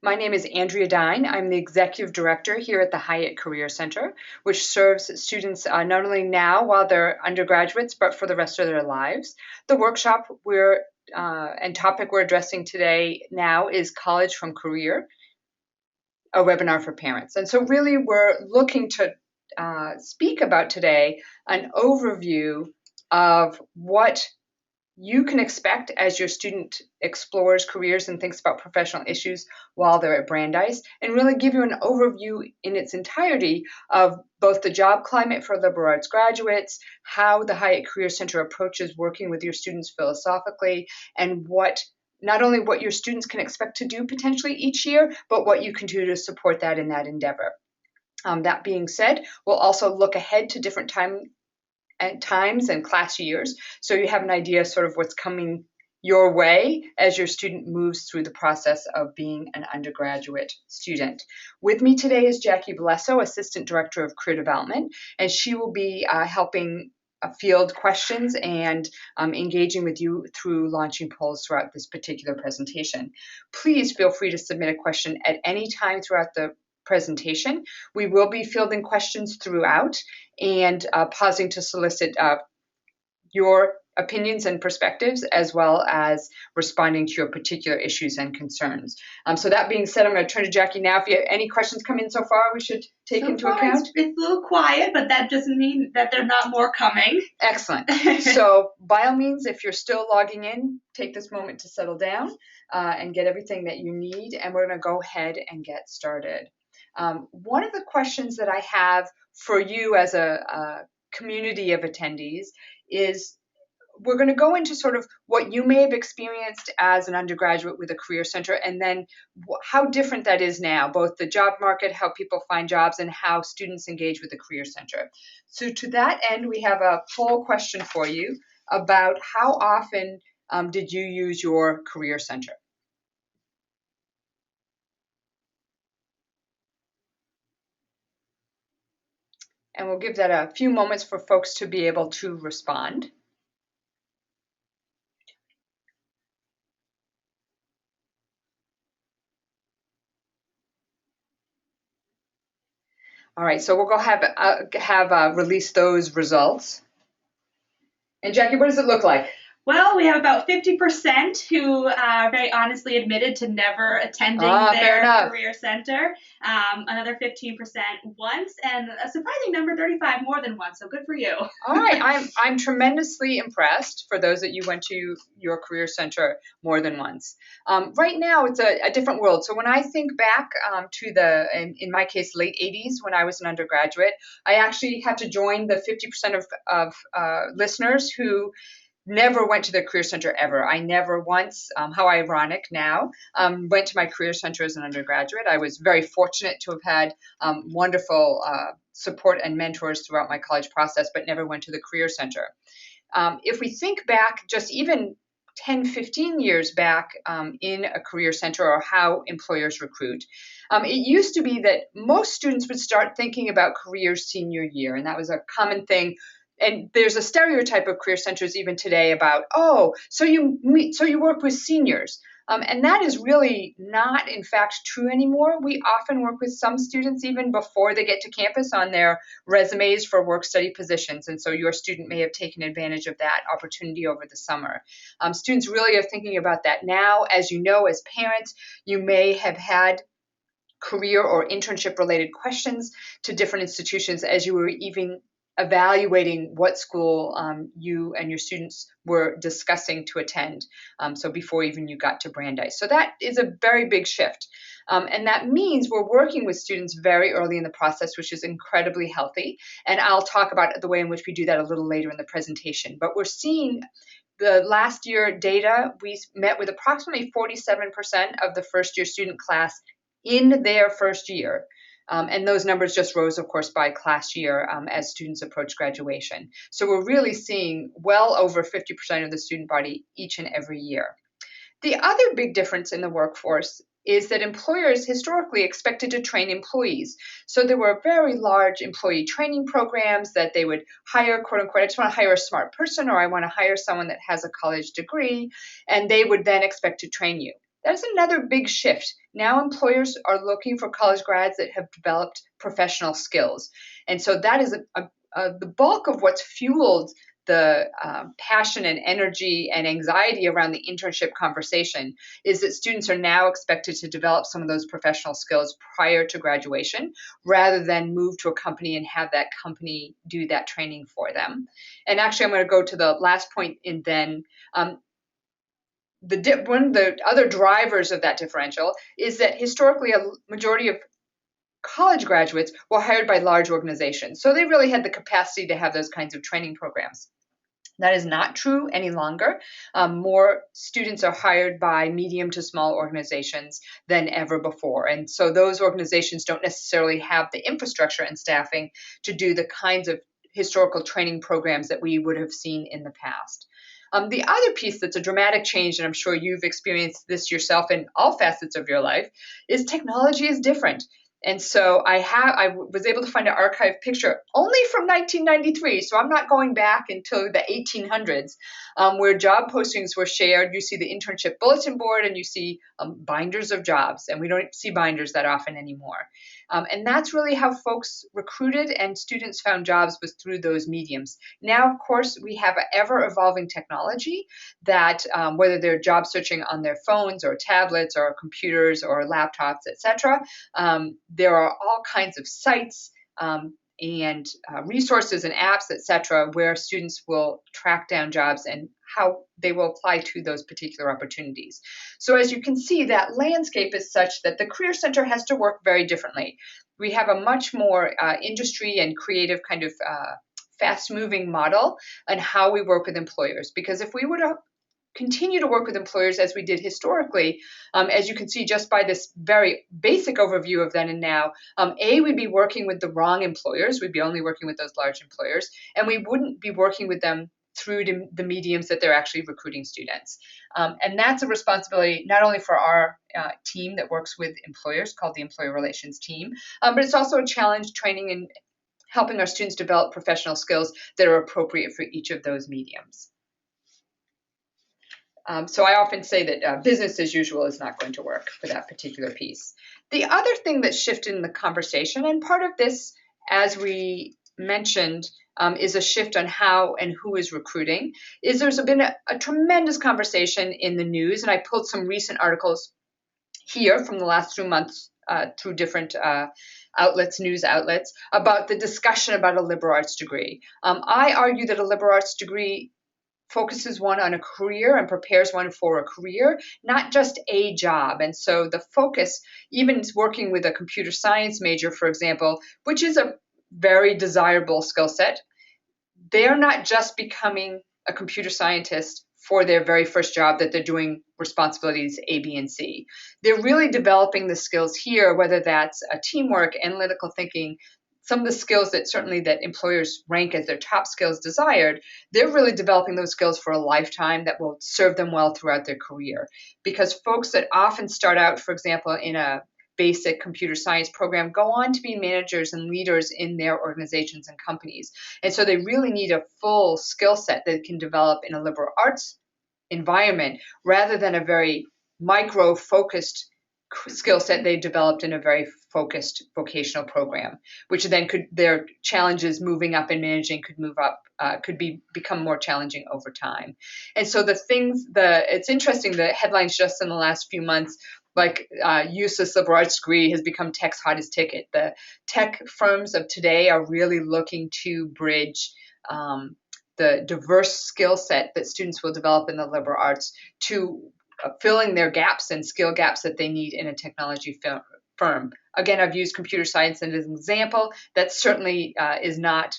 My name is Andrea Dine. I'm the Executive Director here at the Hiatt Career Center, which serves students not only now while they're undergraduates, but for the rest of their lives. The workshop and topic we're addressing today now is College from Career, a webinar for parents. And so really we're looking to speak about today an overview of what you can expect as your student explores careers and thinks about professional issues while they're at Brandeis, and really give you an overview in its entirety of both the job climate for liberal arts graduates, how the Hiatt Career Center approaches working with your students philosophically, and not only what your students can expect to do potentially each year, but what you can do to support that in that endeavor. That being said, we'll also look ahead to different times and class years, so you have an idea sort of what's coming your way as your student moves through the process of being an undergraduate student. With me today is Jackie Blesso, Assistant Director of Career Development, and she will be helping field questions and engaging with you through launching polls throughout this particular presentation. Please feel free to submit a question at any time throughout the presentation. We will be fielding questions throughout and pausing to solicit your opinions and perspectives, as well as responding to your particular issues and concerns. So that being said, I'm going to turn to Jackie now. If you have any questions come in so far, we should take into account. It's a little quiet, but that doesn't mean that there are not more coming. Excellent. So by all means, if you're still logging in, take this moment to settle down and get everything that you need, and we're going to go ahead and get started. One of the questions that I have for you as a community of attendees is, we're going to go into sort of what you may have experienced as an undergraduate with a career center, and then how different that is now, both the job market, how people find jobs, and how students engage with the career center. So to that end, we have a poll question for you about how often did you use your career center? And we'll give that a few moments for folks to be able to respond. All right, so we'll go have release those results. And Jackie, what does it look like? Well, we have about 50% who very honestly admitted to never attending their career center. Another 15% once, and a surprising number, 35 more than once. So good for you. All right, I'm tremendously impressed for those that you went to your career center more than once. Right now, it's a different world. So when I think back to in my case, late 80s, when I was an undergraduate, I actually had to join the 50% of listeners who never went to the career center ever. I never once, how ironic now, went to my career center as an undergraduate. I was very fortunate to have had wonderful support and mentors throughout my college process, but never went to the career center. If we think back just even 10, 15 years back in a career center, or how employers recruit, it used to be that most students would start thinking about careers senior year, and that was a common thing. And there's a stereotype of career centers even today about, oh, so you work with seniors. And that is really not, in fact, true anymore. We often work with some students even before they get to campus on their resumes for work-study positions. And so your student may have taken advantage of that opportunity over the summer. Students really are thinking about that now. As you know, as parents, you may have had career or internship-related questions to different institutions as you were even evaluating what school you and your students were discussing to attend, so before even you got to Brandeis. So that is a very big shift. And that means we're working with students very early in the process, which is incredibly healthy. And I'll talk about the way in which we do that a little later in the presentation. But we're seeing the last year data, we met with approximately 47% of the first year student class in their first year. And those numbers just rose, of course, by class year as students approach graduation. So we're really seeing well over 50% of the student body each and every year. The other big difference in the workforce is that employers historically expected to train employees. So there were very large employee training programs that they would hire, quote unquote, I just want to hire a smart person, or I want to hire someone that has a college degree, and they would then expect to train you. That's another big shift. Now employers are looking for college grads that have developed professional skills. And so that is the bulk of what's fueled the passion and energy and anxiety around the internship conversation is that students are now expected to develop some of those professional skills prior to graduation rather than move to a company and have that company do that training for them. And actually, I'm going to go to the last point and then one of the other drivers of that differential is that historically a majority of college graduates were hired by large organizations. So they really had the capacity to have those kinds of training programs. That is not true any longer. More students are hired by medium to small organizations than ever before. And so those organizations don't necessarily have the infrastructure and staffing to do the kinds of historical training programs that we would have seen in the past. The other piece that's a dramatic change, and I'm sure you've experienced this yourself in all facets of your life, is technology is different. And so I was able to find an archive picture only from 1993, so I'm not going back until the 1800s, where job postings were shared. You see the internship bulletin board and you see binders of jobs, and we don't see binders that often anymore. And that's really how folks recruited and students found jobs, was through those mediums. Now, of course, we have an ever-evolving technology that whether they're job searching on their phones or tablets or computers or laptops, etc., there are all kinds of sites and resources and apps, etc., where students will track down jobs and how they will apply to those particular opportunities. So as you can see, that landscape is such that the Career Center has to work very differently. We have a much more industry and creative kind of fast-moving model on how we work with employers. Because if we were to continue to work with employers as we did historically, as you can see just by this very basic overview of then and now, we'd be working with the wrong employers. We'd be only working with those large employers, and we wouldn't be working with them through the mediums that they're actually recruiting students. And that's a responsibility not only for our team that works with employers called the Employer Relations team, but it's also a challenge training and helping our students develop professional skills that are appropriate for each of those mediums. So I often say that business as usual is not going to work for that particular piece. The other thing that shifted in the conversation, and part of this, as we mentioned, is a shift on how and who is recruiting, is there's been a tremendous conversation in the news, and I pulled some recent articles here from the last 2 months through different outlets, news outlets, about the discussion about a liberal arts degree. I argue that a liberal arts degree focuses one on a career and prepares one for a career, not just a job. And so the focus, even working with a computer science major, for example, which is a very desirable skill set, they're not just becoming a computer scientist for their very first job that they're doing responsibilities A, B, and C. They're really developing the skills here, whether that's teamwork, analytical thinking, some of the skills that certainly that employers rank as their top skills desired. They're really developing those skills for a lifetime that will serve them well throughout their career. Because folks that often start out, for example, in a basic computer science program go on to be managers and leaders in their organizations and companies. And so they really need a full skill set that can develop in a liberal arts environment rather than a very micro-focused skill set they developed in a very focused vocational program, which then their challenges moving up and managing could become more challenging over time. And so it's interesting, the headlines just in the last few months, like useless liberal arts degree has become tech's hottest ticket. The tech firms of today are really looking to bridge the diverse skill set that students will develop in the liberal arts to filling their gaps and skill gaps that they need in a technology firm. Again, I've used computer science as an example. That certainly is not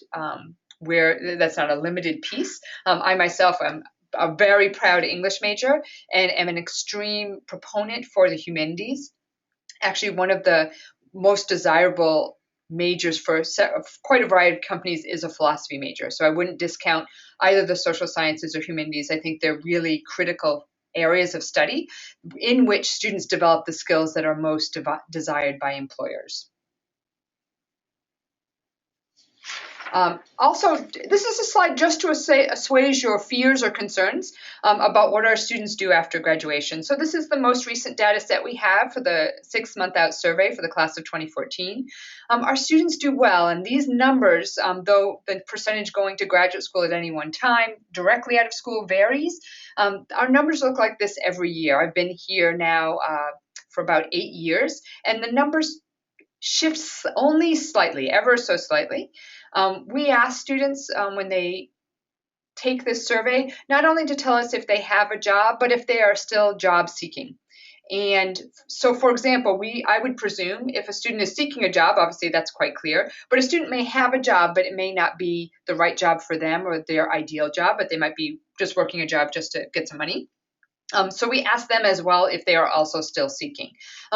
that's not a limited piece. I myself am a very proud English major and am an extreme proponent for the humanities. Actually, one of the most desirable majors for quite a variety of companies is a philosophy major. So I wouldn't discount either the social sciences or humanities. I think they're really critical areas of study in which students develop the skills that are most desired by employers. Also, this is a slide just to assuage your fears or concerns about what our students do after graduation. So this is the most recent data set we have for the 6-month out survey for the class of 2014. Our students do well, and these numbers, though the percentage going to graduate school at any one time directly out of school varies, our numbers look like this every year. I've been here now for about 8 years, and the numbers shifts only slightly, ever so slightly. We ask students when they take this survey, not only to tell us if they have a job, but if they are still job seeking. And so, for example, I would presume if a student is seeking a job, obviously that's quite clear, but a student may have a job, but it may not be the right job for them or their ideal job, but they might be just working a job just to get some money. So we ask them as well if they are also still seeking.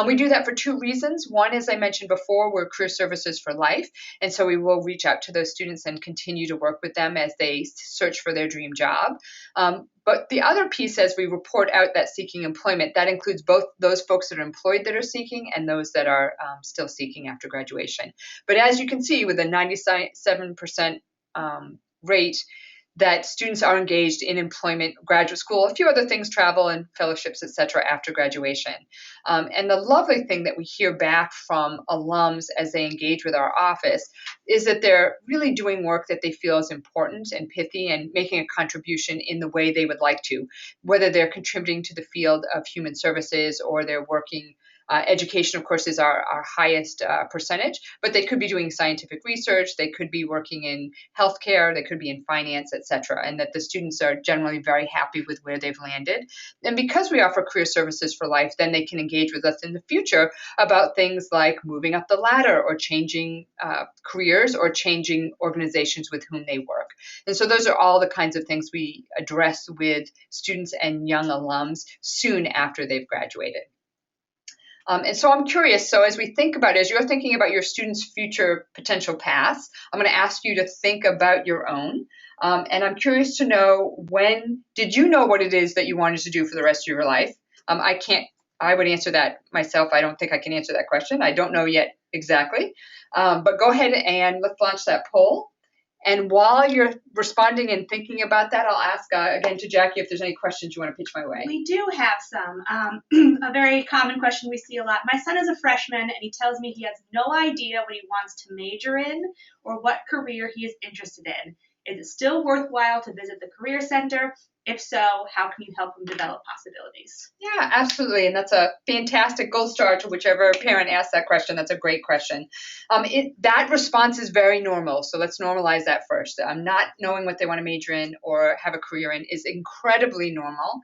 We do that for 2 reasons. One, as I mentioned before, we're career services for life. And so we will reach out to those students and continue to work with them as they search for their dream job. But the other piece, as we report out that seeking employment, that includes both those folks that are employed that are seeking and those that are still seeking after graduation. But as you can see, with a 97% rate, that students are engaged in employment, graduate school, a few other things, travel and fellowships, et cetera, after graduation. And the lovely thing that we hear back from alums as they engage with our office is that they're really doing work that they feel is important and pithy and making a contribution in the way they would like to, whether they're contributing to the field of human services or they're working. Education, of course, is our highest percentage, but they could be doing scientific research, they could be working in healthcare, they could be in finance, et cetera, and that the students are generally very happy with where they've landed. And because we offer career services for life, then they can engage with us in the future about things like moving up the ladder or changing careers or changing organizations with whom they work. And so those are all the kinds of things we address with students and young alums soon after they've graduated. And so I'm curious, so as we think about it, as you're thinking about your students' future potential paths, I'm going to ask you to think about your own. And I'm curious to know, when did you know what it is that you wanted to do for the rest of your life? I would answer that myself. I don't think I can answer that question. I don't know yet exactly. But go ahead and let's launch that poll. And while you're responding and thinking about that, I'll ask again to Jackie if there's any questions you want to pitch my way. We do have some. A very common question we see a lot. My son is a freshman and he tells me he has no idea what he wants to major in or what career he is interested in. Is it still worthwhile to visit the Career Center? If so, how can you help him develop possibilities? Yeah, absolutely. And that's a fantastic gold star to whichever parent asks that question. That's a great question. That response is very normal. So let's normalize that first. Not knowing what they want to major in or have a career in is incredibly normal.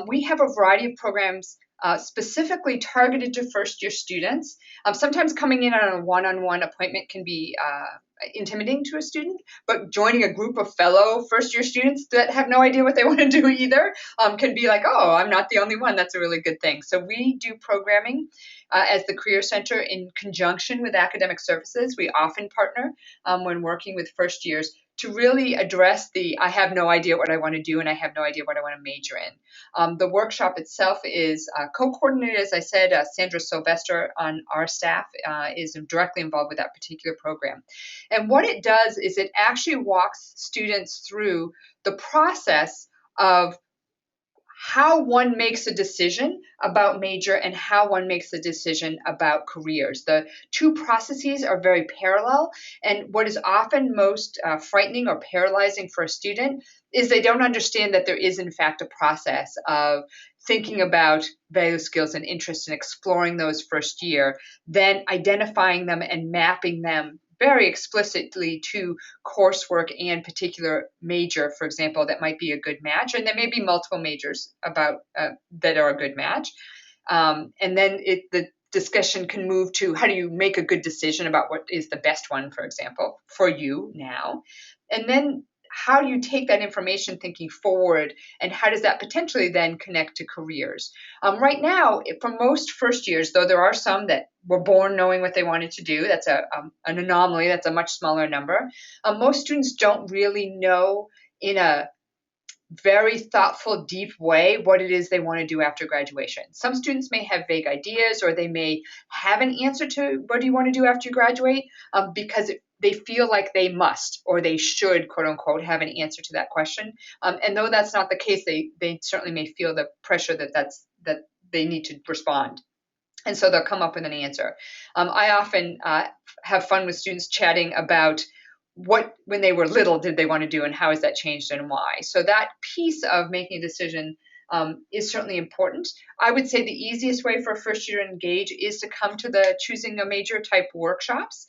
We have a variety of programs specifically targeted to first-year students. Sometimes coming in on a one-on-one appointment can be intimidating to a student, but joining a group of fellow first-year students that have no idea what they want to do either can be like, oh, I'm not the only one. That's a really good thing. So we do programming as the Career Center in conjunction with academic services. We often partner when working with first years to really address I have no idea what I want to do and I have no idea what I want to major in. The workshop itself is co-coordinated, as I said. Sandra Sylvester on our staff is directly involved with that particular program. And what it does is it actually walks students through the process of how one makes a decision about major and how one makes a decision about careers. The 2 processes are very parallel, and what is often most frightening or paralyzing for a student is they don't understand that there is in fact a process of thinking about value, skills, and interests and exploring those first year, then identifying them and mapping them very explicitly to coursework and particular major, for example, that might be a good match. And there may be multiple majors that are a good match. And then the discussion can move to how do you make a good decision about what is the best one, for example, for you now. And then how do you take that information thinking forward, and how does that potentially then connect to careers? Right now, for most first years, though there are some that were born knowing what they wanted to do, that's an anomaly, that's a much smaller number. Most students don't really know in a very thoughtful, deep way what it is they want to do after graduation. Some students may have vague ideas, or they may have an answer to what do you want to do after you graduate, because they feel like they must or they should, quote unquote, have an answer to that question. And though that's not the case, they certainly may feel the pressure that they need to respond. And so they'll come up with an answer. I often have fun with students chatting about what, when they were little, did they want to do and how has that changed and why. So that piece of making a decision is certainly important. I would say the easiest way for a first year to engage is to come to the choosing a major type workshops.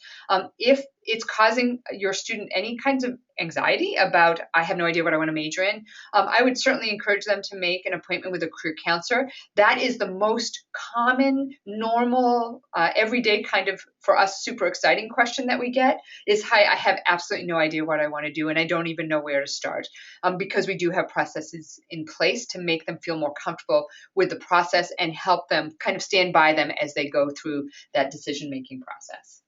If it's causing your student any kinds of anxiety about, I have no idea what I want to major in, I would certainly encourage them to make an appointment with a career counselor. That is the most common, normal, everyday kind of, for us, super exciting question that we get is, hi, I have absolutely no idea what I want to do, and I don't even know where to start, because we do have processes in place to make them feel more comfortable with the process and help them kind of stand by them as they go through that decision-making process.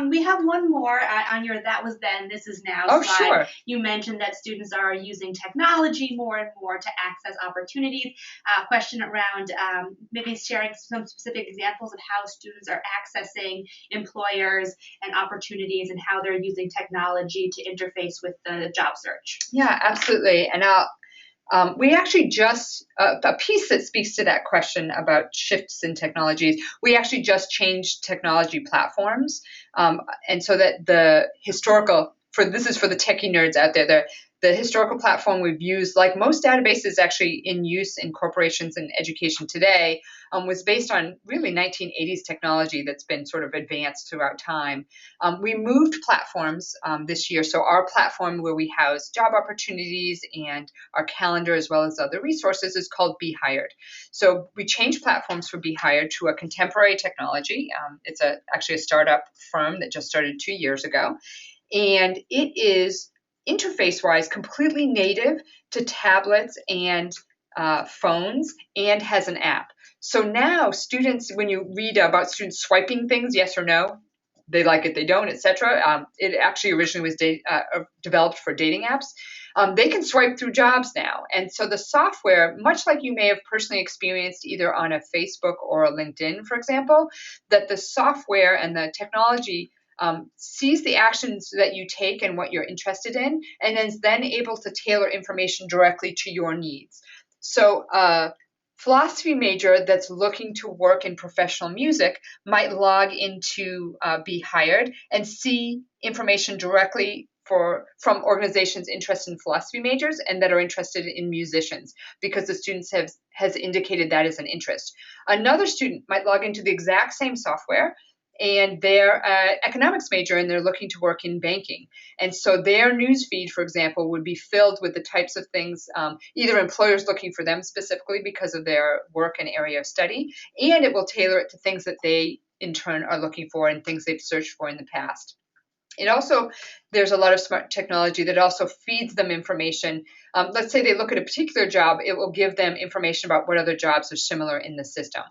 We have one more on your "That was then, this is now" Oh, slide. sure. You mentioned that students are using technology more and more to access opportunities. Question around maybe sharing some specific examples of how students are accessing employers and opportunities and how they're using technology to interface with the job search. Yeah, absolutely. And we actually just, a piece that speaks to that question about shifts in technologies, we actually just changed technology platforms. And so that the historical, this is for the techie nerds out there, the historical platform we've used, like most databases actually in use in corporations and education today, was based on really 1980s technology that's been sort of advanced throughout time. We moved platforms this year. So our platform where we house job opportunities and our calendar as well as other resources is called Be Hired. So we changed platforms for Be Hired to a contemporary technology. It's actually a startup firm that just started 2 years ago. And it is interface-wise completely native to tablets and phones, and has an app. So now students, when you read about students swiping things, yes or no, they like it, they don't, etc. It actually originally was developed for dating apps. They can swipe through jobs now. And so the software, much like you may have personally experienced either on a Facebook or a LinkedIn, for example, that the software and the technology sees the actions that you take and what you're interested in, and is then able to tailor information directly to your needs. So a philosophy major that's looking to work in professional music might log into Be Hired and see information directly from organizations interested in philosophy majors and that are interested in musicians, because the students has indicated that is an interest. Another student might log into the exact same software, and they're an economics major and they're looking to work in banking. And so their news feed, for example, would be filled with the types of things, either employers looking for them specifically because of their work and area of study, and it will tailor it to things that they in turn are looking for and things they've searched for in the past. It also, there's a lot of smart technology that also feeds them information. Let's say they look at a particular job, it will give them information about what other jobs are similar in the system.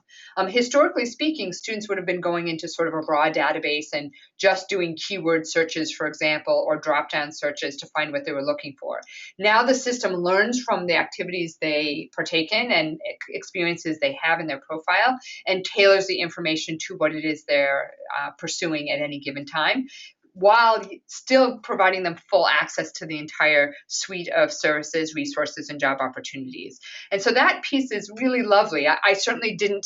Historically speaking, students would have been going into sort of a broad database and just doing keyword searches, for example, or drop-down searches to find what they were looking for. Now the system learns from the activities they partake in and experiences they have in their profile and tailors the information to what it is they're pursuing at any given time, while still providing them full access to the entire suite of services, resources, and job opportunities. And so that piece is really lovely. I certainly didn't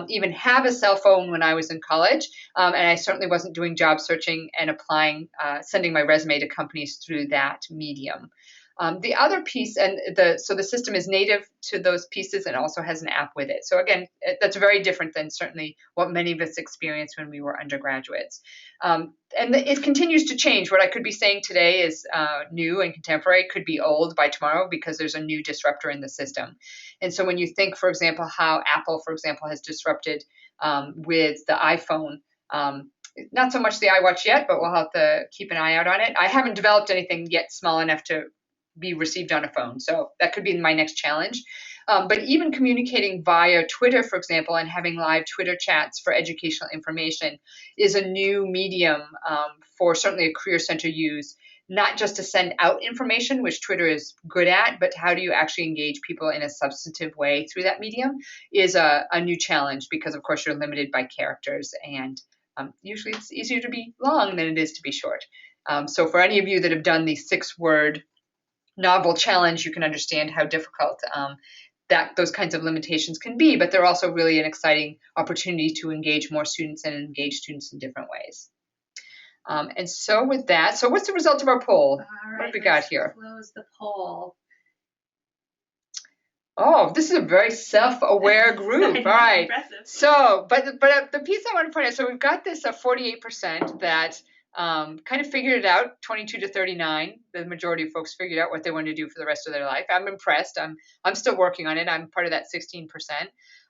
even have a cell phone when I was in college, and I certainly wasn't doing job searching and applying, sending my resume to companies through that medium. The other piece, so the system is native to those pieces and also has an app with it. So again, that's very different than certainly what many of us experienced when we were undergraduates. And it continues to change. What I could be saying today is new and contemporary, could be old by tomorrow because there's a new disruptor in the system. And so when you think, for example, how Apple, for example, has disrupted with the iPhone, not so much the iWatch yet, but we'll have to keep an eye out on it. I haven't developed anything yet small enough to be received on a phone. So that could be my next challenge. But even communicating via Twitter, for example, and having live Twitter chats for educational information is a new medium for certainly a career center use, not just to send out information, which Twitter is good at, but how do you actually engage people in a substantive way through that medium is a new challenge because, of course, you're limited by characters and Usually it's easier to be long than it is to be short. So for any of you that have done the 6-word novel challenge, you can understand how difficult that those kinds of limitations can be, but they're also really an exciting opportunity to engage more students and engage students in different ways. And so with that, so what's the result of our poll? All right, what have we got here? Close the poll. Oh, this is a very self-aware group. All right. Impressive. So, but the piece I want to point out, so we've got this 48% that kind of figured it out, 22 to 39. The majority of folks figured out what they want to do for the rest of their life. I'm impressed. I'm still working on it. I'm part of that 16%.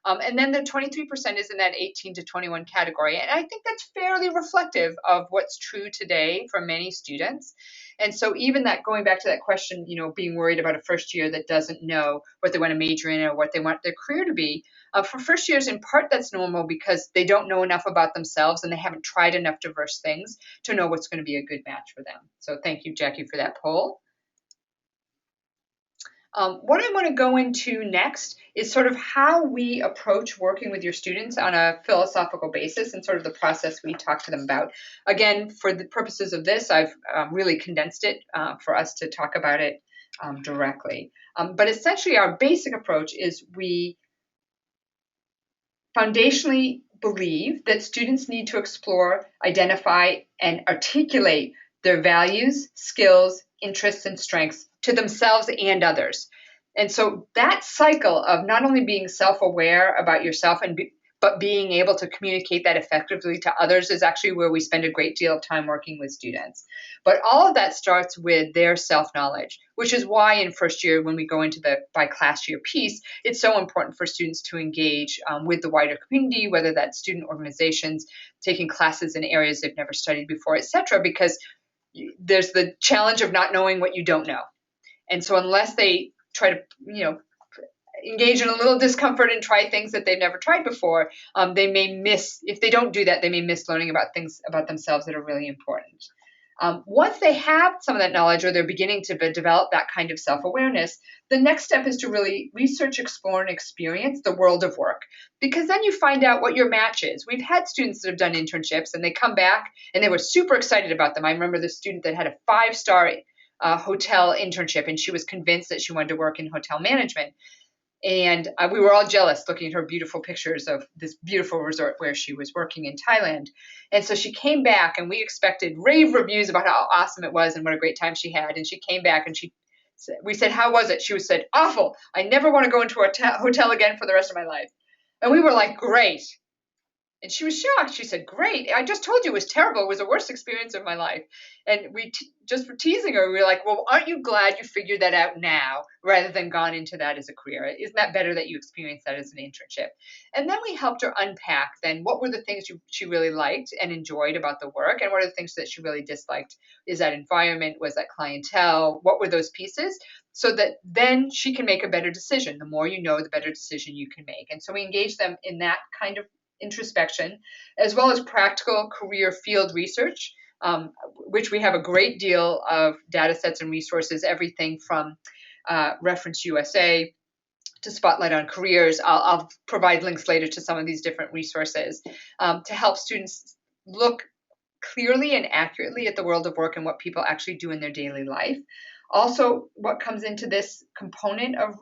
And then the 23% is in that 18 to 21 category. And I think that's fairly reflective of what's true today for many students. And so even that, going back to that question, being worried about a first year that doesn't know what they want to major in or what they want their career to be, for first years, in part, that's normal because they don't know enough about themselves and they haven't tried enough diverse things to know what's going to be a good match for them. So thank you, Jackie, for that poll. What I want to go into next is sort of how we approach working with your students on a philosophical basis and sort of the process we talk to them about. Again, for the purposes of this, I've really condensed it for us to talk about it directly. But essentially, our basic approach is we foundationally believe that students need to explore, identify, and articulate their values, skills, interests, and strengths to themselves and others. And so that cycle of not only being self-aware about yourself but being able to communicate that effectively to others is actually where we spend a great deal of time working with students. But all of that starts with their self-knowledge, which is why in first year, when we go into the by class year piece, it's so important for students to engage with the wider community, whether that's student organizations, taking classes in areas they've never studied before, et cetera, because there's the challenge of not knowing what you don't know. And so unless they try to, engage in a little discomfort and try things that they've never tried before, they may miss, if they don't do that, they may miss learning about things about themselves that are really important. Once they have some of that knowledge or they're beginning to develop that kind of self-awareness, the next step is to really research, explore, and experience the world of work, because then you find out what your match is. We've had students that have done internships and they come back and they were super excited about them. I remember the student that had a 5-star hotel internship and she was convinced that she wanted to work in hotel management. And we were all jealous looking at her beautiful pictures of this beautiful resort where she was working in Thailand. And so she came back and we expected rave reviews about how awesome it was and what a great time she had. And she came back and we said, how was it? She said, awful. I never want to go into a hotel again for the rest of my life. And we were like, great. And she was shocked. She said, great. I just told you it was terrible. It was the worst experience of my life. And we just for teasing her, we were like, well, aren't you glad you figured that out now rather than gone into that as a career? Isn't that better that you experienced that as an internship? And then we helped her unpack then what were the things she really liked and enjoyed about the work, and what are the things that she really disliked? Is that environment? Was that clientele? What were those pieces? So that then she can make a better decision. The more you know, the better decision you can make. And so we engage them in that kind of introspection, as well as practical career field research, which we have a great deal of data sets and resources, everything from Reference USA to Spotlight on Careers. I'll provide links later to some of these different resources to help students look clearly and accurately at the world of work and what people actually do in their daily life. Also, what comes into this component of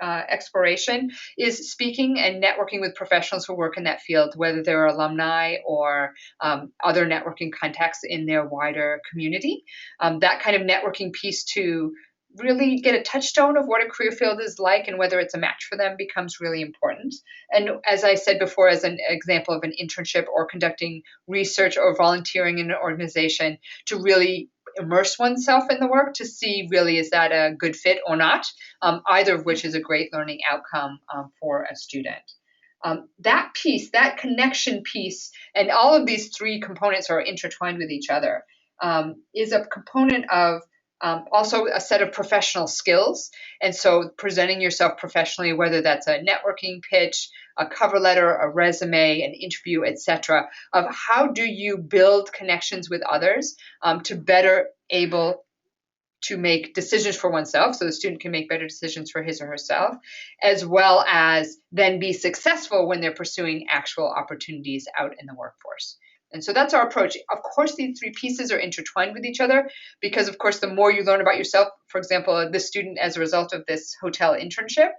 exploration is speaking and networking with professionals who work in that field, whether they're alumni or other networking contacts in their wider community. That kind of networking piece to really get a touchstone of what a career field is like and whether it's a match for them becomes really important. And as I said before, as an example of an internship or conducting research or volunteering in an organization, to really immerse oneself in the work to see really is that a good fit or not, either of which is a great learning outcome for a student. That piece, that connection piece, and all of these three components are intertwined with each other, is a component of also a set of professional skills. And so presenting yourself professionally, whether that's a networking pitch, a cover letter, a resume, an interview, etc., of how do you build connections with others to better able to make decisions for oneself, so the student can make better decisions for his or herself, as well as then be successful when they're pursuing actual opportunities out in the workforce. And so that's our approach. Of course, these three pieces are intertwined with each other because, of course, the more you learn about yourself, for example, this student, as a result of this hotel internship,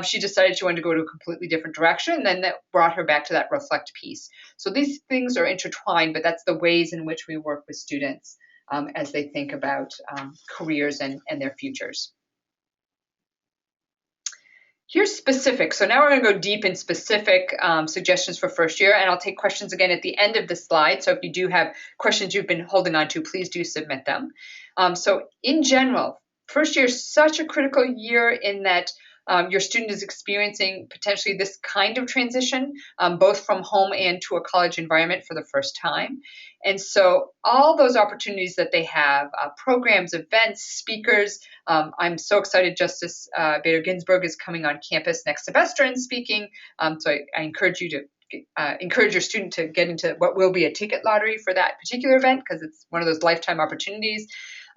she decided she wanted to go to a completely different direction, and then that brought her back to that reflect piece. So these things are intertwined, but that's the ways in which we work with students as they think about careers and their futures. Here's specific. So now we're going to go deep in specific suggestions for first year, and I'll take questions again at the end of the slide. So if you do have questions you've been holding on to, please do submit them. So in general, first year is such a critical year in that your student is experiencing potentially this kind of transition, both from home and to a college environment for the first time. And so all those opportunities that they have, programs, events, speakers. I'm so excited Justice Bader Ginsburg is coming on campus next semester and speaking. So I encourage you to encourage your student to get into what will be a ticket lottery for that particular event, because it's one of those lifetime opportunities.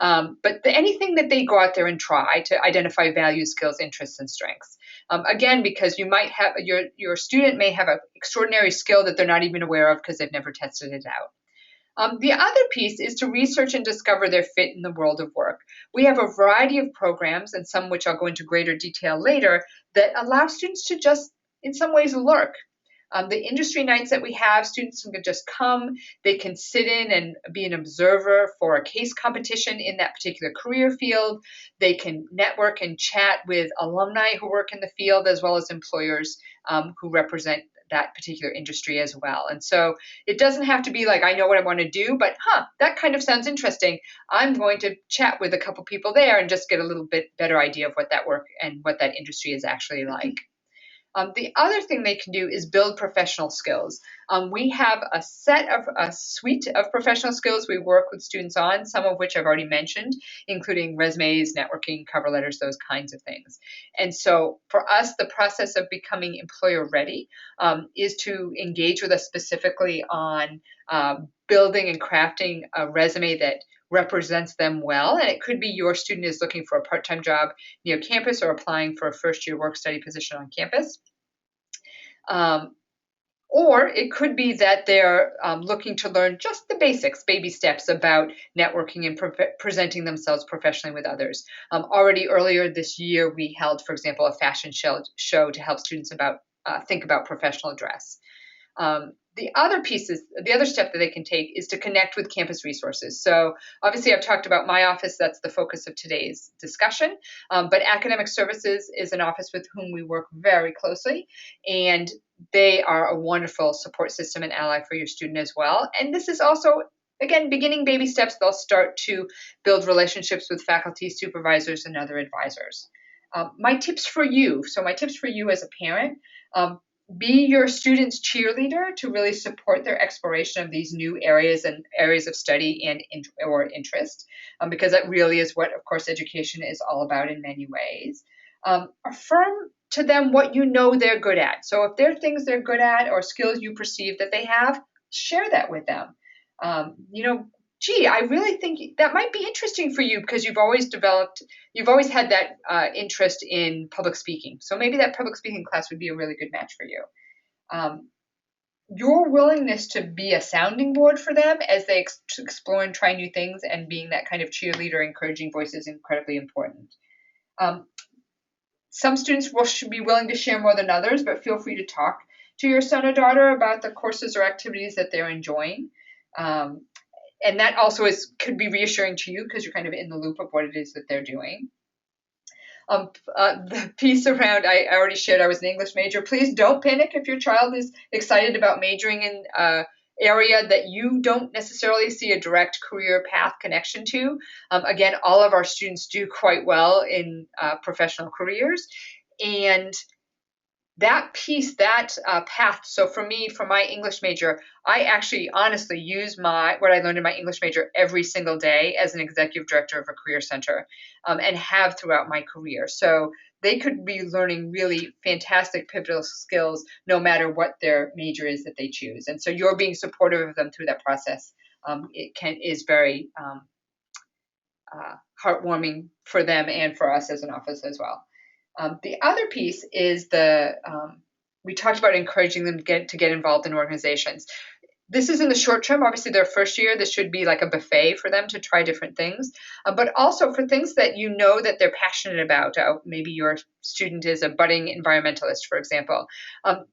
But anything that they go out there and try to identify values, skills, interests, and strengths. Again, because you might have your student may have an extraordinary skill that they're not even aware of because they've never tested it out. The other piece is to research and discover their fit in the world of work. We have a variety of programs, and some which I'll go into greater detail later, that allow students to just, in some ways, lurk. The industry nights that we have, students can just come, they can sit in and be an observer for a case competition in that particular career field. They can network and chat with alumni who work in the field, as well as employers who represent that particular industry as well. And so it doesn't have to be like, I know what I want to do, but that kind of sounds interesting. I'm going to chat with a couple people there and just get a little bit better idea of what that work and what that industry is actually like. The other thing they can do is build professional skills. We have a suite of professional skills we work with students on, some of which I've already mentioned, including resumes, networking, cover letters, those kinds of things. And so for us, the process of becoming employer ready is to engage with us specifically on building and crafting a resume that represents them well. And it could be your student is looking for a part-time job near campus or applying for a first-year work-study position on campus. Or it could be that they're looking to learn just the basics, baby steps about networking and presenting themselves professionally with others. Already earlier this year, we held, for example, a fashion show to help students think about professional dress. The other step that they can take is to connect with campus resources. So obviously I've talked about my office, that's the focus of today's discussion, but Academic Services is an office with whom we work very closely, and they are a wonderful support system and ally for your student as well. And this is also, again, beginning baby steps. They'll start to build relationships with faculty, supervisors, and other advisors. My tips for you as a parent, be your student's cheerleader to really support their exploration of these new areas and areas of study or interest, because that really is what, of course, education is all about in many ways. Affirm to them what you know they're good at. So if there are things they're good at or skills you perceive that they have, share that with them. I really think that might be interesting for you because you've always had that interest in public speaking. So maybe that public speaking class would be a really good match for you. Your willingness to be a sounding board for them as they explore and try new things, and being that kind of cheerleader, encouraging voice, is incredibly important. Some students should be willing to share more than others, but feel free to talk to your son or daughter about the courses or activities that they're enjoying. And that also could be reassuring to you because you're kind of in the loop of what it is that they're doing. The piece around, I already shared I was an English major. Please don't panic if your child is excited about majoring in an area that you don't necessarily see a direct career path connection to. Again, all of our students do quite well in professional careers. And that piece, that path, so for me, for my English major, I actually honestly use what I learned in my English major every single day as an executive director of a career center, and have throughout my career. So they could be learning really fantastic pivotal skills no matter what their major is that they choose. And so you're being supportive of them through that process. Is very heartwarming for them and for us as an office as well. The other piece is we talked about encouraging them to get involved in organizations. this is in the short term. Obviously, their first year, this should be like a buffet for them to try different things, but also for things that you know that they're passionate about. Maybe your student is a budding environmentalist, for example.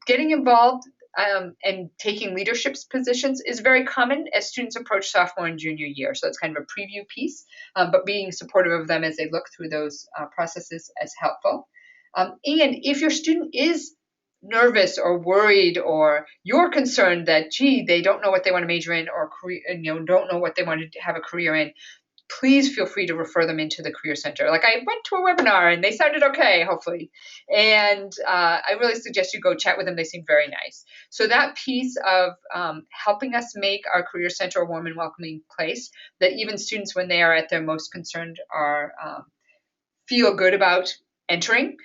Getting involved and taking leadership positions is very common as students approach sophomore and junior year. So it's kind of a preview piece, but being supportive of them as they look through those processes is helpful. And if your student is nervous or worried, or you're concerned that, gee, they don't know what they want to major in, or don't know what they want to have a career in, please feel free to refer them into the Career Center. Like, I went to a webinar and they sounded okay, hopefully. And I really suggest you go chat with them. They seem very nice. So that piece of helping us make our Career Center a warm and welcoming place that even students, when they are at their most concerned, are feel good about entering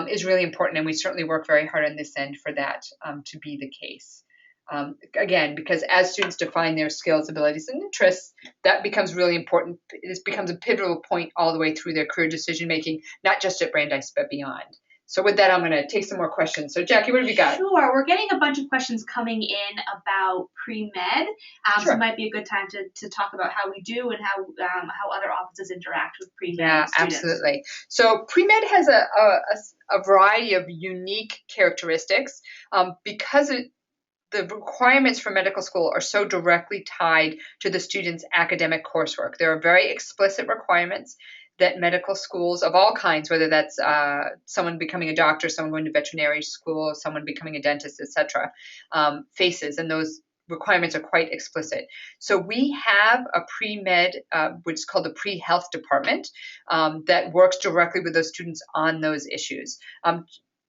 is really important. And we certainly work very hard on this end for that to be the case. Again, because as students define their skills, abilities, and interests, that becomes really important. This becomes a pivotal point all the way through their career decision-making, not just at Brandeis, but beyond. So with that, I'm going to take some more questions. So Jackie, what have you got? Sure. We're getting a bunch of questions coming in about pre-med. Sure. So it might be a good time to talk about how we do and how other offices interact with pre-med students. Absolutely. So pre-med has a variety of unique characteristics because the requirements for medical school are so directly tied to the student's academic coursework. There are very explicit requirements that medical schools of all kinds, whether that's someone becoming a doctor, someone going to veterinary school, someone becoming a dentist, etc., faces, and those requirements are quite explicit. So we have a pre-med, which is called the pre-health department, that works directly with those students on those issues.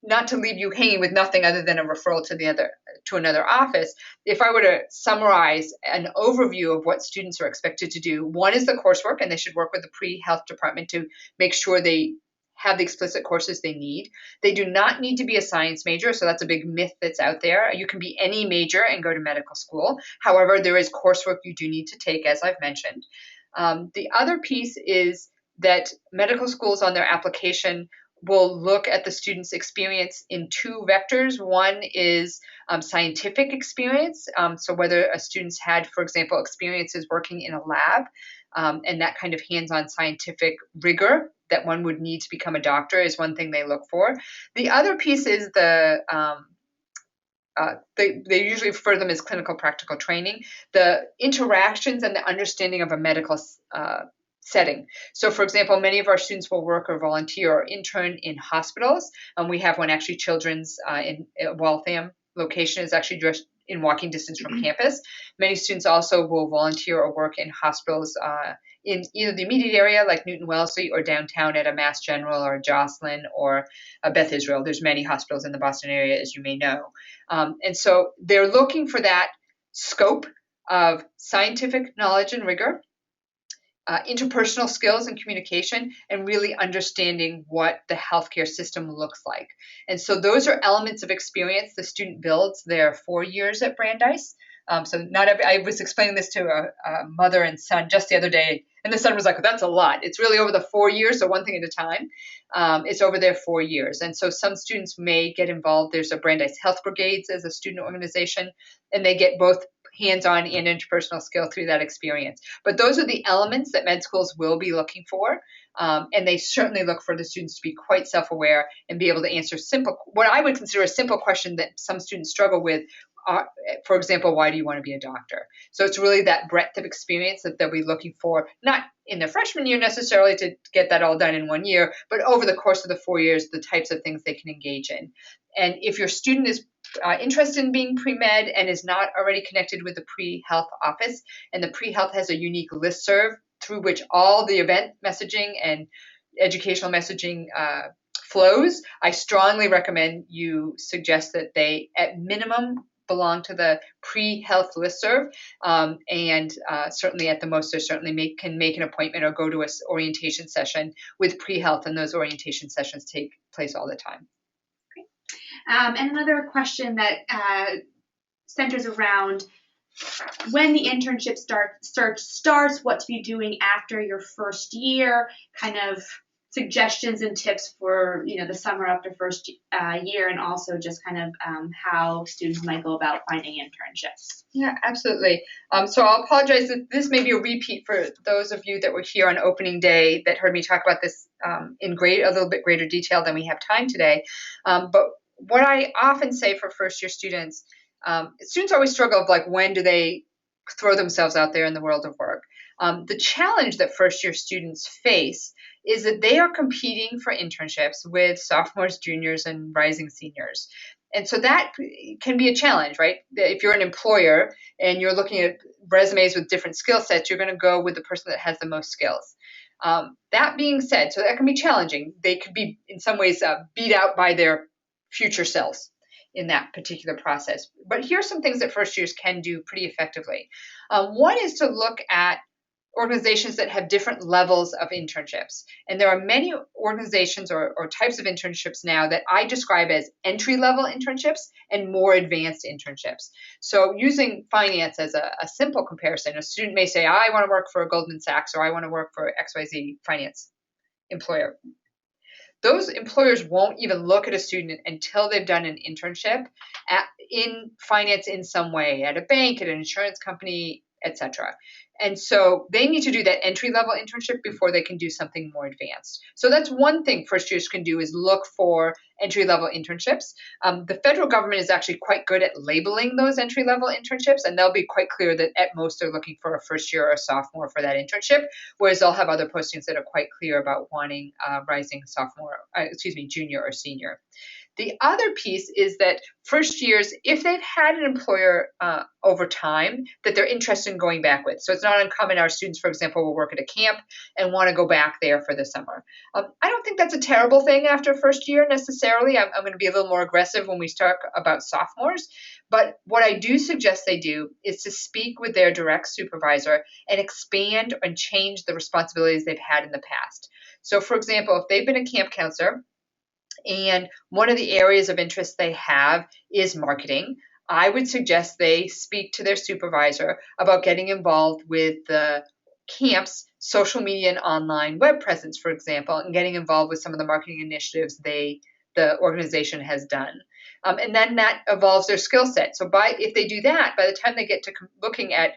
Not to leave you hanging with nothing other than a referral to another office, if I were to summarize an overview of what students are expected to do, one is the coursework, and they should work with the pre-health department to make sure they have the explicit courses they need. They do not need to be a science major, so that's a big myth that's out there. You can be any major and go to medical school. However, there is coursework you do need to take, as I've mentioned. The other piece is that medical schools on their application will look at the student's experience in two vectors. One is scientific experience, so whether a student's had, for example, experiences working in a lab and that kind of hands-on scientific rigor that one would need to become a doctor is one thing they look for. The other piece is they usually refer to them as clinical practical training, the interactions and the understanding of a medical setting. So, for example, many of our students will work or volunteer or intern in hospitals. We have one actually, Children's in Waltham location is actually just in walking distance from campus. Many students also will volunteer or work in hospitals in either the immediate area like Newton Wellesley or downtown at a Mass General or a Joslin or a Beth Israel. There's many hospitals in the Boston area, as you may know. And so they're looking for that scope of scientific knowledge and rigor, interpersonal skills and communication, and really understanding what the healthcare system looks like. And so those are elements of experience the student builds their 4 years at Brandeis. I was explaining this to a mother and son just the other day, and the son was like, that's a lot. It's really over the 4 years, so one thing at a time. It's over their 4 years. And so some students may get involved. There's a Brandeis Health Brigades as a student organization, and they get both hands-on and interpersonal skill through that experience. But those are the elements that med schools will be looking for. And they certainly look for the students to be quite self-aware and be able to answer what I would consider a simple question that some students struggle with. For example, why do you want to be a doctor? So it's really that breadth of experience that they'll be looking for, not in their freshman year necessarily to get that all done in 1 year, but over the course of the 4 years, the types of things they can engage in. And if your student is interested in being pre-med and is not already connected with the pre-health office, and the pre-health has a unique listserv through which all the event messaging and educational messaging flows, I strongly recommend you suggest that they, at minimum, belong to the pre-health listserv, and certainly at the most, they can make an appointment or go to an orientation session with pre-health, and those orientation sessions take place all the time. And another question that centers around when the internship search starts, what to be doing after your first year, kind of suggestions and tips for, the summer after first year, and also just kind of how students might go about finding internships. Yeah, absolutely. So I'll apologize that this may be a repeat for those of you that were here on opening day that heard me talk about this in a little bit greater detail than we have time today. But what I often say for first year students always struggle of like, when do they throw themselves out there in the world of work? The challenge that first year students face is that they are competing for internships with sophomores, juniors, and rising seniors. And so that can be a challenge, right? If you're an employer and you're looking at resumes with different skill sets, you're going to go with the person that has the most skills. That being said, so that can be challenging. They could be in some ways beat out by their future selves in that particular process. But here's some things that first years can do pretty effectively. One is to look at organizations that have different levels of internships. And there are many organizations or types of internships now that I describe as entry-level internships and more advanced internships. So using finance as a simple comparison, a student may say, I want to work for Goldman Sachs, or I want to work for XYZ finance employer. Those employers won't even look at a student until they've done an internship in finance in some way, at a bank, at an insurance company, etc. And so they need to do that entry-level internship before they can do something more advanced. So that's one thing first years can do, is look for entry-level internships. The federal government is actually quite good at labeling those entry-level internships, and they'll be quite clear that at most they're looking for a first year or a sophomore for that internship, whereas they'll have other postings that are quite clear about wanting rising junior or senior. The other piece is that first years, if they've had an employer over time that they're interested in going back with. So it's not uncommon our students, for example, will work at a camp and want to go back there for the summer. I don't think that's a terrible thing after first year necessarily. I'm going to be a little more aggressive when we talk about sophomores. But what I do suggest they do is to speak with their direct supervisor and expand and change the responsibilities they've had in the past. So for example, if they've been a camp counselor, and one of the areas of interest they have is marketing, I would suggest they speak to their supervisor about getting involved with the camp's social media and online web presence, for example, and getting involved with some of the marketing initiatives the organization has done. And then that evolves their skill set. So if they do that, by the time they get to looking at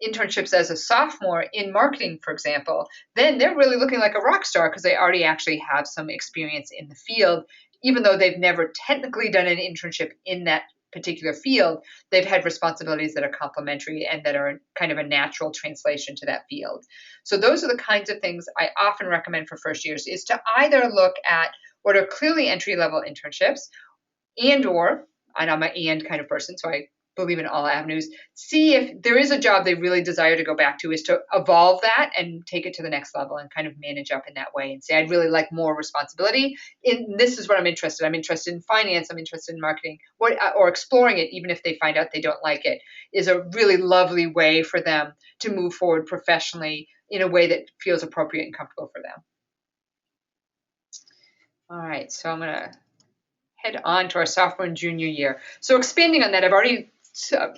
internships as a sophomore in marketing, for example, then they're really looking like a rock star because they already actually have some experience in the field. Even though they've never technically done an internship in that particular field, they've had responsibilities that are complementary and that are kind of a natural translation to that field. So those are the kinds of things I often recommend for first years, is to either look at what are clearly entry-level internships and I'm an and kind of person, so I believe in all avenues, see if there is a job they really desire to go back to, is to evolve that and take it to the next level and kind of manage up in that way and say, I'd really like more responsibility. This is what I'm interested in. I'm interested in finance. I'm interested in marketing, or exploring it, even if they find out they don't like it, is a really lovely way for them to move forward professionally in a way that feels appropriate and comfortable for them. All right, so I'm going to head on to our sophomore and junior year. So expanding on that, I've already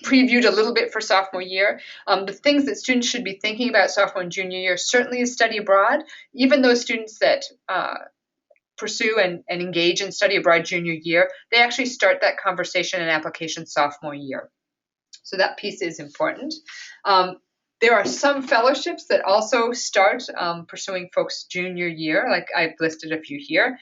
previewed a little bit for sophomore year. The things that students should be thinking about sophomore and junior year certainly is study abroad. Even those students that pursue and engage in study abroad junior year, they actually start that conversation and application sophomore year. So that piece is important. There are some fellowships that also start pursuing folks junior year, like I've listed a few here.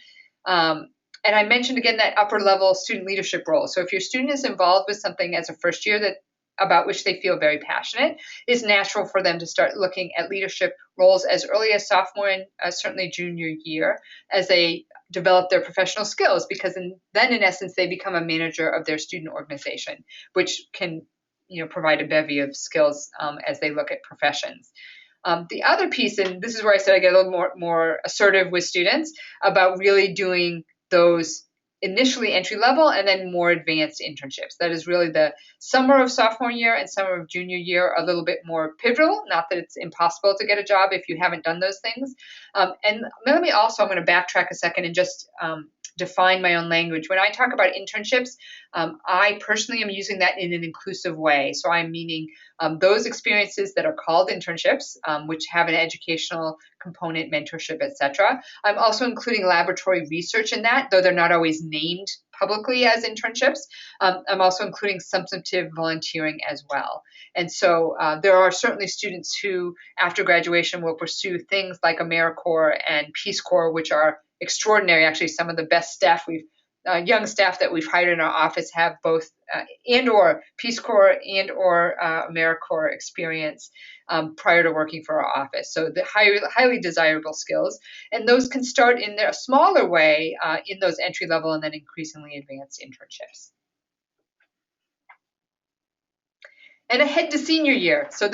And I mentioned again that upper level student leadership role. So if your student is involved with something as a first year about which they feel very passionate, it's natural for them to start looking at leadership roles as early as sophomore and certainly junior year as they develop their professional skills, because then in essence they become a manager of their student organization, which can provide a bevy of skills as they look at professions. The other piece, and this is where I said I get a little more assertive with students about really doing those initially entry level and then more advanced internships. That is really the summer of sophomore year and summer of junior year, a little bit more pivotal. Not that it's impossible to get a job if you haven't done those things. And let me also, I'm going to backtrack a second and just define my own language. When I talk about internships, I personally am using that in an inclusive way. So I'm meaning those experiences that are called internships, which have an educational component, mentorship, etc. I'm also including laboratory research in that, though they're not always named publicly as internships. I'm also including substantive volunteering as well. And so there are certainly students who, after graduation, will pursue things like AmeriCorps and Peace Corps, which are extraordinary. Actually, some of the best staff young staff that we've hired in our office have both and or Peace Corps and or AmeriCorps experience prior to working for our office. So the highly desirable skills, and those can start in a smaller way in those entry level and then increasingly advanced internships. And ahead to senior year. So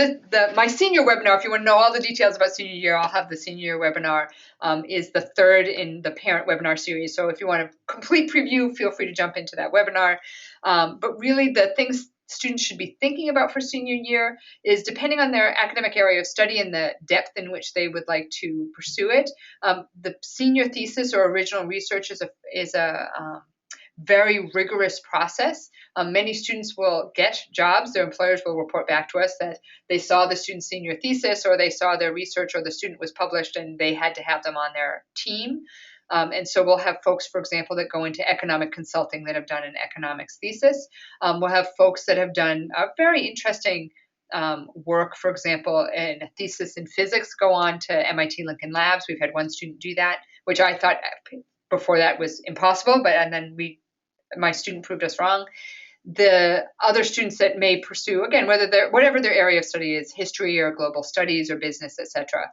my senior webinar, if you want to know all the details about senior year, I'll have the senior year webinar, is the third in the parent webinar series. So if you want a complete preview, feel free to jump into that webinar. But really the things students should be thinking about for senior year is, depending on their academic area of study and the depth in which they would like to pursue it, the senior thesis or original research is a very rigorous process. Many students will get jobs. Their employers will report back to us that they saw the student's senior thesis, or they saw their research, or the student was published and they had to have them on their team. And so we'll have folks, for example, that go into economic consulting that have done an economics thesis. We'll have folks that have done a very interesting work, for example, in a thesis in physics, go on to MIT Lincoln Labs. We've had one student do that, which I thought before that was impossible, and then my student proved us wrong. The other students that may pursue, again, whatever their area of study is, history or global studies or business, etc.,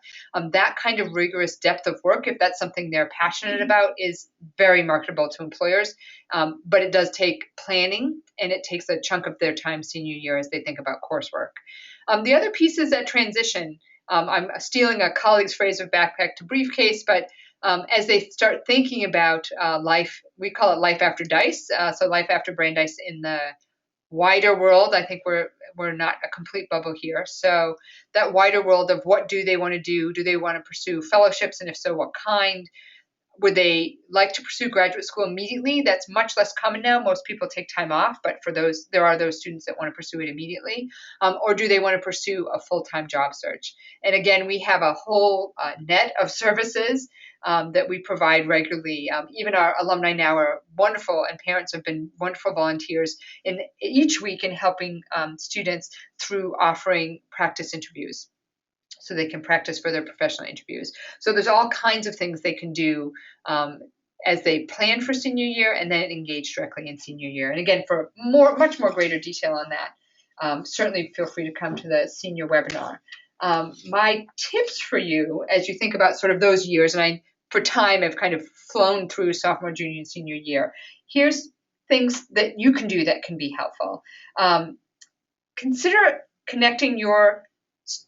that kind of rigorous depth of work, if that's something they're passionate about, is very marketable to employers. But it does take planning, and it takes a chunk of their time senior year as they think about coursework. The other piece is that transition. I'm stealing a colleague's phrase of backpack to briefcase, but as they start thinking about life, we call it life after Dice, so life after Brandeis in the wider world. I think we're not a complete bubble here. So that wider world of what do they want to do? Do they want to pursue fellowships? And if so, what kind? Would they like to pursue graduate school immediately? That's much less common now. Most people take time off, but for those, there are those students that want to pursue it immediately. Or do they want to pursue a full-time job search? And again, we have a whole net of services that we provide regularly. Even our alumni now are wonderful, and parents have been wonderful volunteers in each week in helping students through offering practice interviews, so they can practice for their professional interviews. So there's all kinds of things they can do as they plan for senior year and then engage directly in senior year. And again, for much more greater detail on that, certainly feel free to come to the senior webinar. My tips for you as you think about sort of those years, and for time I've kind of flown through sophomore, junior, and senior year. Here's things that you can do that can be helpful. Consider connecting your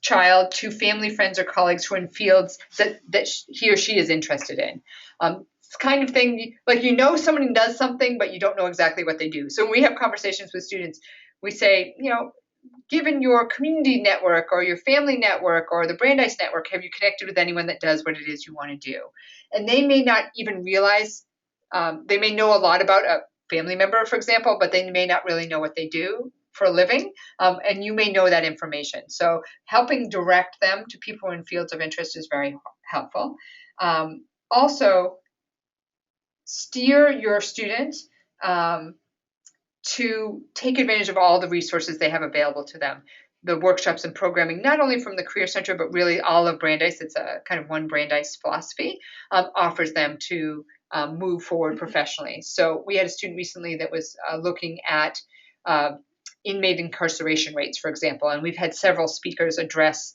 child to family, friends, or colleagues who are in fields that he or she is interested in. It's kind of thing like someone does something, but you don't know exactly what they do. So when we have conversations with students, we say, given your community network or your family network or the Brandeis network, have you connected with anyone that does what it is you want to do? And they may not even realize, they may know a lot about a family member, for example, but they may not really know what they do for a living, and you may know that information. So helping direct them to people in fields of interest is very helpful. Also, steer your students to take advantage of all the resources they have available to them. The workshops and programming, not only from the Career Center, but really all of Brandeis, it's a kind of one Brandeis philosophy, offers them to move forward professionally. So we had a student recently that was looking at inmate incarceration rates, for example, and we've had several speakers address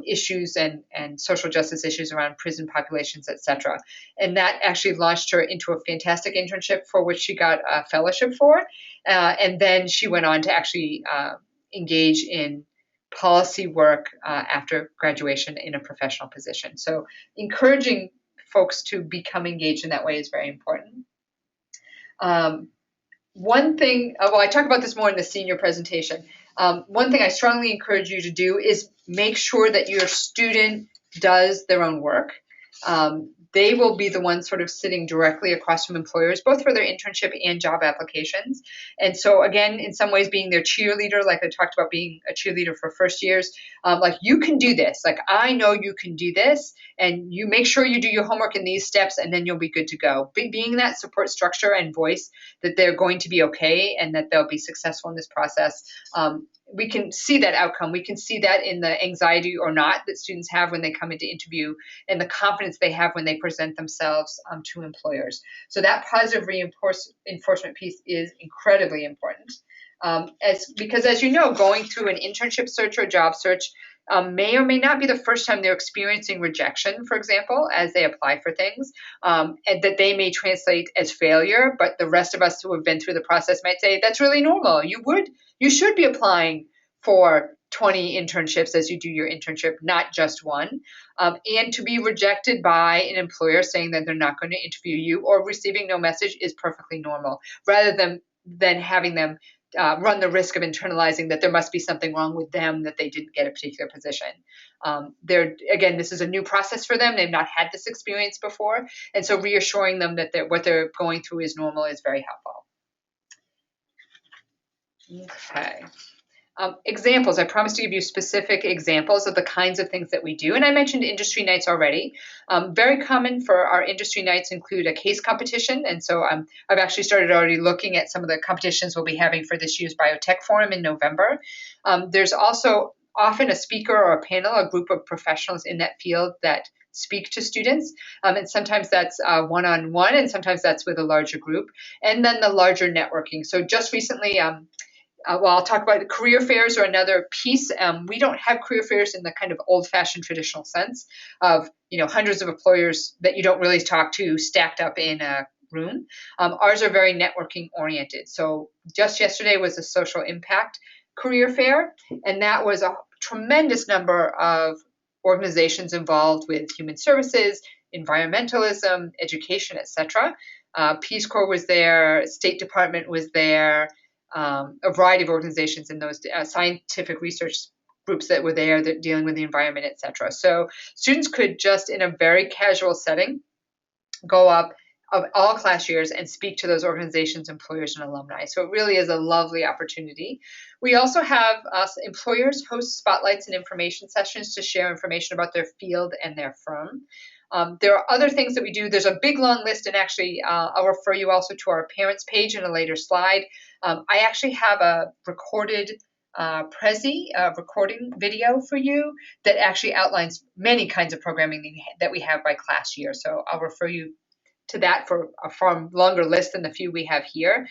issues and social justice issues around prison populations, et cetera. And that actually launched her into a fantastic internship for which she got a fellowship for. And then she went on to actually engage in policy work after graduation in a professional position. So encouraging folks to become engaged in that way is very important. One thing, I talk about this more in the senior presentation. One thing I strongly encourage you to do is make sure that your student does their own work. they will be the ones sort of sitting directly across from employers, both for their internship and job applications. And so again, in some ways being their cheerleader, like I talked about being a cheerleader for first years, like you can do this, like I know you can do this, and you make sure you do your homework in these steps and then you'll be good to go. Being that support structure and voice that they're going to be okay and that they'll be successful in this process. We can see that outcome. We can see that in the anxiety or not that students have when they come into interview and the confidence they have when they present themselves to employers. So that positive reinforcement piece is incredibly important. Because as you know, going through an internship search or job search may or may not be the first time they're experiencing rejection, for example, as they apply for things, and that they may translate as failure, but the rest of us who have been through the process might say that's really normal. You should be applying for 20 internships as you do your internship, not just one. And to be rejected by an employer saying that they're not going to interview you or receiving no message is perfectly normal, rather than having them run the risk of internalizing that there must be something wrong with them that they didn't get a particular position. Again, this is a new process for them. They've not had this experience before. And so reassuring them that what they're going through is normal is very helpful. Okay. Examples. I promised to give you specific examples of the kinds of things that we do. And I mentioned industry nights already. Very common for our industry nights include a case competition. And so I've actually started already looking at some of the competitions we'll be having for this year's Biotech Forum in November. There's also often a speaker or a panel, a group of professionals in that field that speak to students. And sometimes that's one-on-one, and sometimes that's with a larger group. And then the larger networking. So just recently, I'll talk about the career fairs or another piece. We don't have career fairs in the kind of old-fashioned traditional sense of, hundreds of employers that you don't really talk to stacked up in a room. Ours are very networking oriented. So just yesterday was a social impact career fair, and that was a tremendous number of organizations involved with human services, environmentalism, education, etc. Peace Corps was there, State Department was there, a variety of organizations in those scientific research groups that were there that dealing with the environment, etc. So students could just in a very casual setting go up of all class years and speak to those organizations, employers, and alumni. So it really is a lovely opportunity. We also have employers host spotlights and information sessions to share information about their field and their firm. There are other things that we do. There's a big long list, and actually I'll refer you also to our parents page in a later slide. I actually have a recorded recording video for you that actually outlines many kinds of programming that we have by class year. So I'll refer you to that for a far longer list than the few we have here.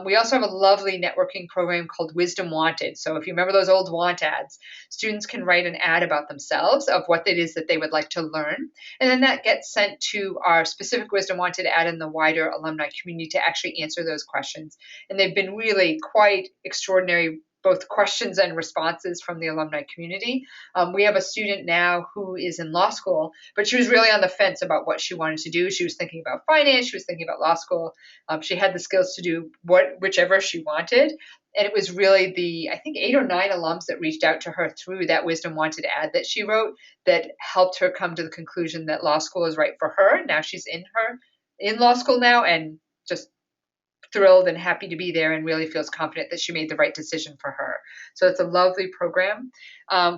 We also have a lovely networking program called Wisdom Wanted. So if you remember those old want ads, students can write an ad about themselves of what it is that they would like to learn. And then that gets sent to our specific Wisdom Wanted ad in the wider alumni community to actually answer those questions. And they've been really quite extraordinary, both questions and responses from the alumni community. We have a student now who is in law school, but she was really on the fence about what she wanted to do. She was thinking about finance. She was thinking about law school. She had the skills to do whichever she wanted. And it was really I think 8 or 9 alums that reached out to her through that Wisdom Wanted ad that she wrote that helped her come to the conclusion that law school is right for her. Now she's in law school now and just thrilled and happy to be there and really feels confident that she made the right decision for her. So it's a lovely program.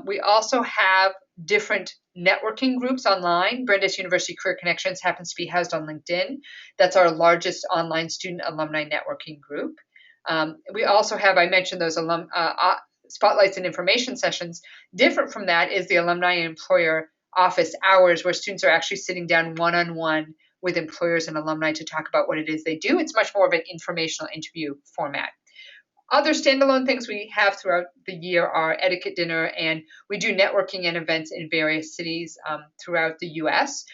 We also have different networking groups online. Brandeis University Career Connections happens to be housed on LinkedIn. That's our largest online student alumni networking group. We also have, I mentioned those spotlights and information sessions. Different from that is the alumni and employer office hours where students are actually sitting down one-on-one with employers and alumni to talk about what it is they do. It's much more of an informational interview format. Other standalone things we have throughout the year are etiquette dinner, and we do networking and events in various cities throughout the U.S.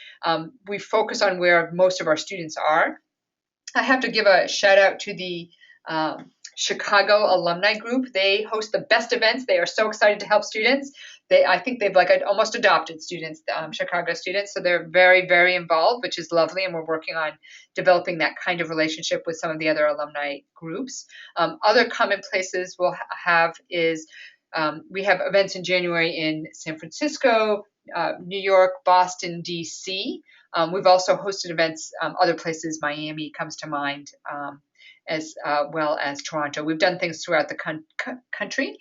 We focus on where most of our students are. I have to give a shout out to the Chicago alumni group. They host the best events. They are so excited to help students. I think they've almost adopted students, Chicago students. So they're very, very involved, which is lovely. And we're working on developing that kind of relationship with some of the other alumni groups. Other common places we'll have is we have events in January in San Francisco, New York, Boston, DC. We've also hosted events other places. Miami comes to mind, as well as Toronto. We've done things throughout the country.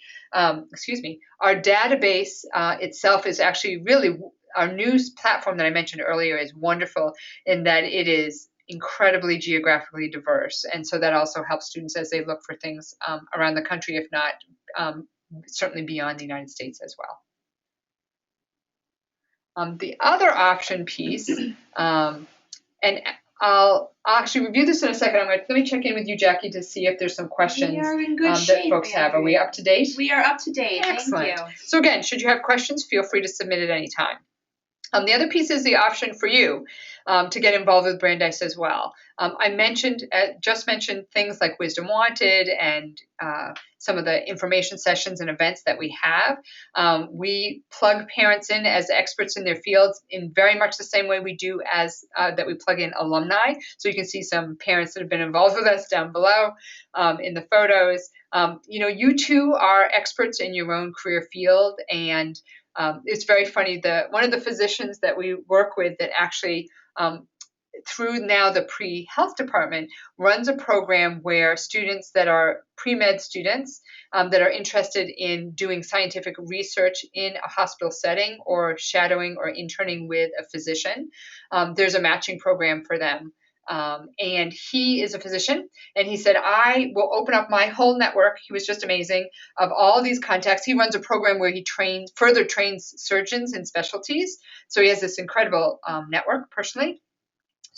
Excuse me. Our database itself is actually really, our news platform that I mentioned earlier is wonderful in that it is incredibly geographically diverse. And so that also helps students as they look for things around the country, if not certainly beyond the United States as well. The other option piece, and I'll actually review this in a second. Let me check in with you, Jackie, to see if there's some questions that folks have. Are we up to date? We are up to date. Excellent. Thank you. So again, should you have questions, feel free to submit at any time. The other piece is the option for you to get involved with Brandeis as well. I just mentioned things like Wisdom Wanted and some of the information sessions and events that we have. We plug parents in as experts in their fields in very much the same way we do as that we plug in alumni. So you can see some parents that have been involved with us down below in the photos. You too are experts in your own career field, and it's very funny. One of the physicians that we work with that actually through now the pre-health department runs a program where students that are pre-med students that are interested in doing scientific research in a hospital setting or shadowing or interning with a physician, there's a matching program for them. And he is a physician, and he said, I will open up my whole network. He was just amazing of all these contacts. He runs a program where he further trains surgeons in specialties. So he has this incredible network personally.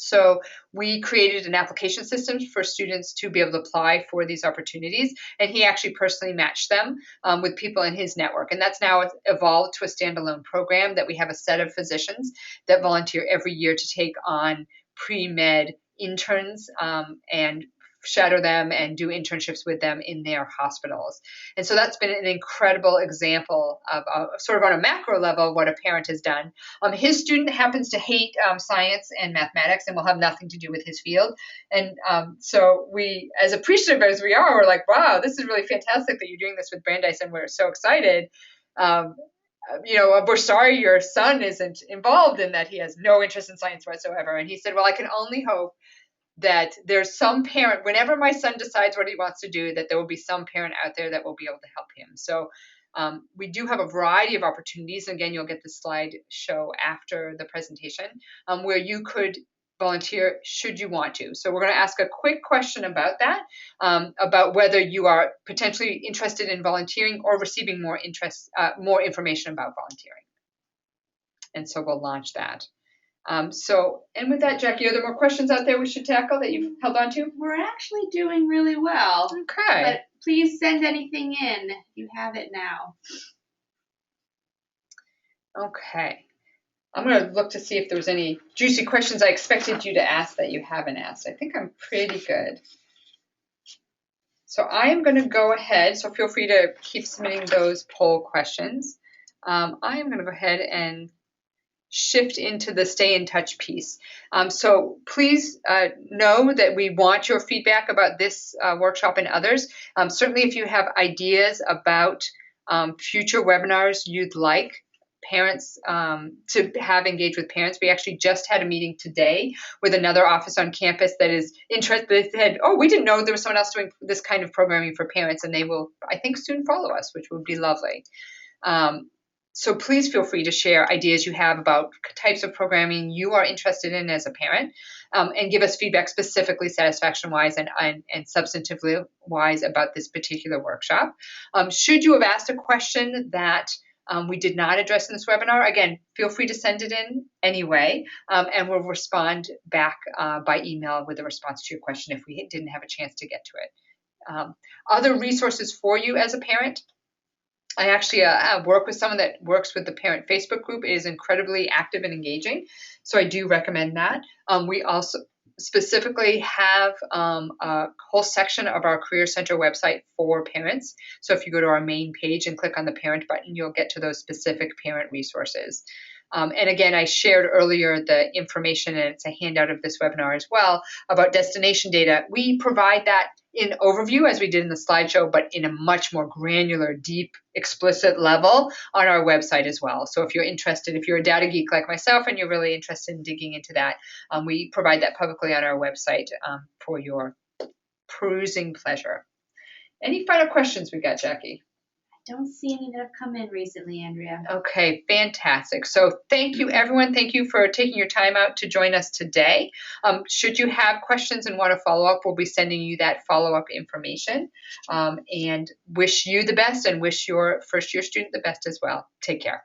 So we created an application system for students to be able to apply for these opportunities, and he actually personally matched them with people in his network. And that's now evolved to a standalone program that we have a set of physicians that volunteer every year to take on pre-med interns and shadow them and do internships with them in their hospitals. And so that's been an incredible example of sort of on a macro level what a parent has done. His student happens to hate science and mathematics and will have nothing to do with his field. And so we, as appreciative as we are, we're like, wow, this is really fantastic that you're doing this with Brandeis, and we're so excited. We're sorry your son isn't involved in that. He has no interest in science whatsoever. And he said, well, I can only hope that there's some parent, whenever my son decides what he wants to do, that there will be some parent out there that will be able to help him. So we do have a variety of opportunities. And again, you'll get the slide show after the presentation where you could volunteer should you want to. So we're going to ask a quick question about that, about whether you are potentially interested in volunteering or receiving more information about volunteering. And so we'll launch that. And with that, Jackie, are there more questions out there we should tackle that you've held on to? We're actually doing really well. Okay. But please send anything in. You have it now. Okay. I'm going to look to see if there was any juicy questions I expected you to ask that you haven't asked. I think I'm pretty good. So I am going to go ahead. So feel free to keep submitting those poll questions. I am going to go ahead and shift into the stay in touch piece. So please know that we want your feedback about this workshop and others. Certainly if you have ideas about future webinars you'd like parents to have engaged with parents. We actually just had a meeting today with another office on campus that is interested. They said, oh, we didn't know there was someone else doing this kind of programming for parents, and they will, I think, soon follow us, which would be lovely. So please feel free to share ideas you have about types of programming you are interested in as a parent, and give us feedback specifically satisfaction-wise and substantively-wise about this particular workshop. Should you have asked a question that we did not address in this webinar, again, feel free to send it in anyway, and we'll respond back by email with a response to your question if we didn't have a chance to get to it. Other resources for you as a parent. I actually work with someone that works with the parent Facebook group. It is incredibly active and engaging, so I do recommend that. We also specifically have a whole section of our Career Center website for parents. So if you go to our main page and click on the parent button, you'll get to those specific parent resources. And again, I shared earlier the information, and it's a handout of this webinar as well, about destination data. We provide that in overview, as we did in the slideshow, but in a much more granular, deep, explicit level on our website as well. So if you're interested, if you're a data geek like myself and you're really interested in digging into that, we provide that publicly on our website for your perusing pleasure. Any final questions we got, Jackie? Don't see any that have come in recently, Andrea. Okay, fantastic. So thank you, everyone. Thank you for taking your time out to join us today. Should you have questions and want to follow up, we'll be sending you that follow-up information, and wish you the best and wish your first-year student the best as well. Take care.